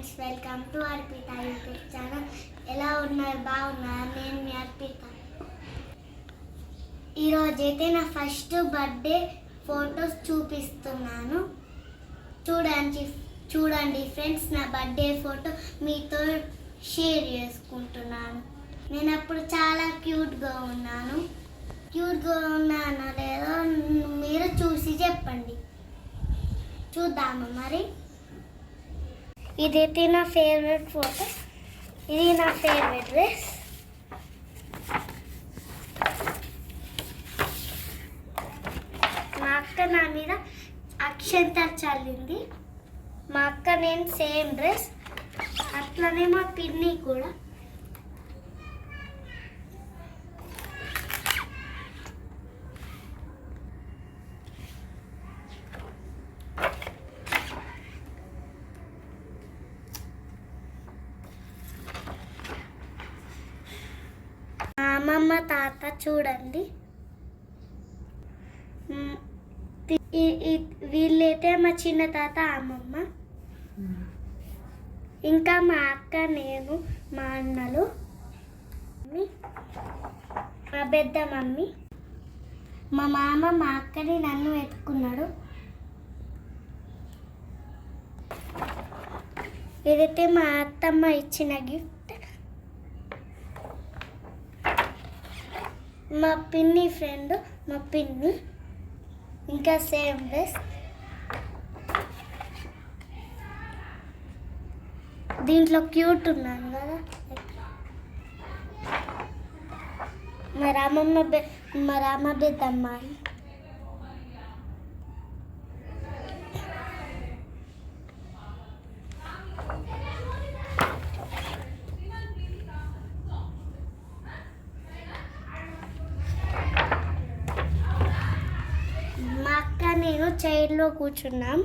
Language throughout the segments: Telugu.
Friends, welcome to Arpita YouTube channel. ఎలా ఉన్నారు? బాగున్నారు? నేను మీ అర్పిత. ఈరోజైతే నా ఫస్ట్ బర్త్డే ఫొటోస్ చూపిస్తున్నాను. చూడండి ఫ్రెండ్స్, నా బర్త్డే ఫోటో మీతో షేర్ చేసుకుంటున్నాను. నేను అప్పుడు చాలా క్యూట్గా ఉన్నానో లేదో మీరు చూసి చెప్పండి. చూద్దామా మరి? ఇదైతే నా ఫేవరెట్ ఫోటో. ఇది నా ఫేవరెట్ డ్రెస్. మా అక్క నా మీద అక్షంతలు చల్లింది. మా అక్క నేను సేమ్ డ్రెస్. అట్లనే మా పిన్ని కూడా. అమ్మమ్మ తాత చూడండి, వీళ్ళైతే మా చిన్న తాత అమ్మమ్మ, ఇంకా మా అక్క, నేను, మా అన్నలు, మా పెద్ద మమ్మీ, మా మామ మా అక్కని నన్ను ఎత్తుకున్నాడు. ఇదైతే మా అత్తమ్మ ఇచ్చిన గిఫ్ట్. మా పిన్ని ఫ్రెండ్, మా పిన్ని, ఇంకా సేమ్ డ్రెస్. దీంట్లో క్యూట్ ఉన్నాను కదా. మా రామ పెద్దమ్మాయి. మా అక్క నేను చైర్లో కూర్చున్నాం.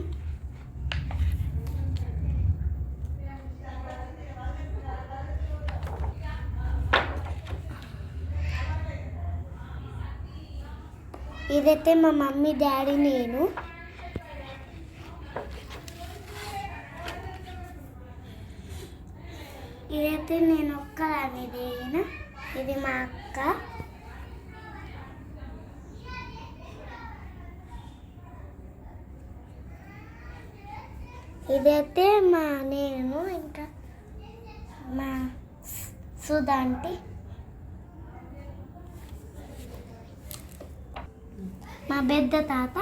ఇదైతే మా మమ్మీ, డాడీ, నేను. ఇదైతే నేను ఒక్కదాన్ని దిగిన. ఇది మా అక్క. ఇదైతే నేను, ఇంకా మా సుధాంటి, మా పెద్ద తాత,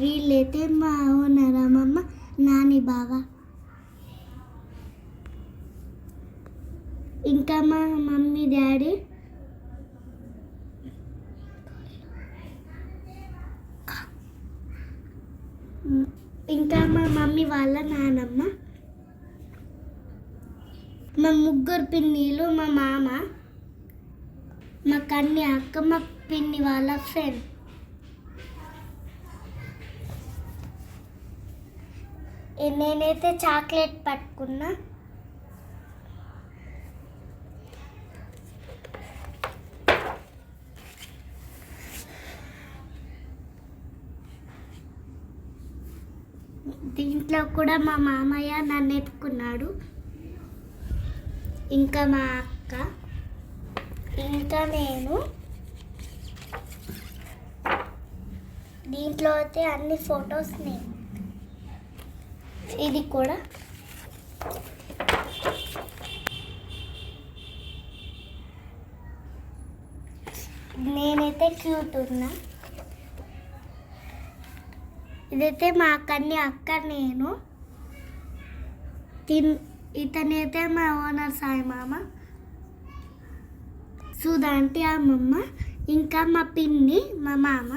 వీళ్ళైతే మా ఓనర్ అమ్మమ్మ, నాని బావ, ఇంకా మా మమ్మీ, డాడీ, ఇంకా మా మమ్మీ వాళ్ళ నానమ్మ, మా ముగ్గురు పిన్నిలు, మా మామ, మా కన్య అక్క, మా పిన్ని వాళ్ళ ఫ్రెండ్. నేనైతే చాక్లెట్ పట్టుకున్నా. దీంట్లో కూడా మా మామయ్య నన్ను ఎత్తుకున్నాడు. ఇంకా మా అక్క, ఇంకా నేను. దీంట్లో అయితే అన్ని ఫొటోస్ నేను. ఇది కూడా. నేనైతే క్యూట్ ఉన్నా. ఇదైతే మా కన్య అక్క, నేను. ఇతనైతే మా ఓనర్ సాయి మామ, సుధాంటి అమ్మమ్మ, ఇంకా మా పిన్ని, మా మామ,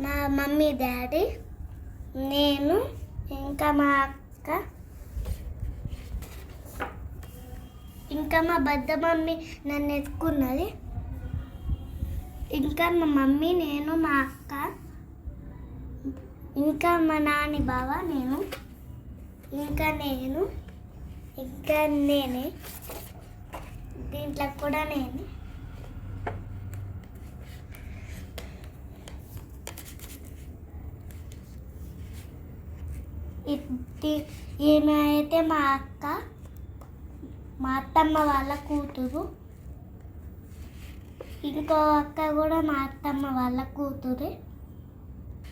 మా మమ్మీ, డాడీ, నేను, ఇంకా మా అక్క, ఇంకా మా పెద్ద మమ్మీ నన్ను ఎత్తుకున్నది, ఇంకా మా మమ్మీ, నేను, మా అక్క, ఇంకా మా నాని బావ, నేను, ఇంకా నేను, ఇంకా నేనే. దీంట్లో కూడా నేను. ఈమె అయితే మా అక్క, మా అత్తమ్మ వాళ్ళ కూతురు. ఇంకో అక్క కూడా మా అత్తమ్మ వాళ్ళ కూతురు.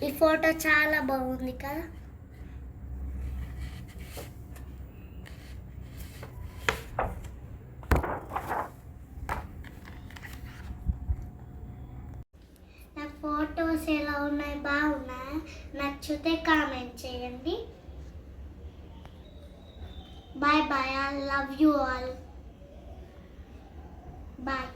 ఈ ఫోటో చాలా బాగుంది కదా. నా ఫోటోస్ ఎలా ఉన్నాయి, బాగున్నాయి? నచ్చితే కామెంట్ చేయండి. Bye bye. I love you all. Bye.